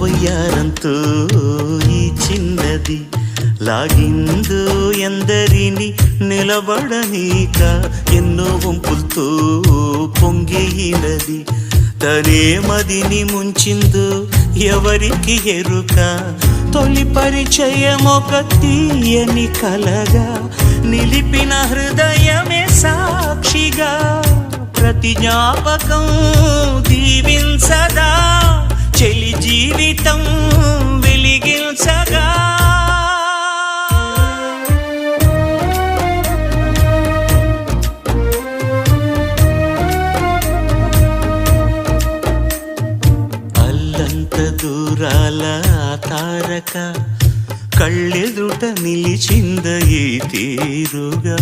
వయ్యారంతో ఈ చిన్నది లాగిందు ఎందరిని నిలబడనీక ఎన్నో వంపులతో పొంగినది తనే మదిని ముంచిందో ఎవరికి ఎరుక తొలి పరిచయం ఒక తీయని కలగా నిలిపిన హృదయమే సాక్షిగా ప్రతి జ్ఞాపకం దీవించదా చెలి జీవితం వెలిగించగా అల్లంత దూరాల తారక కళ్ళెదుట నిలిచింద ఈ తీరుగా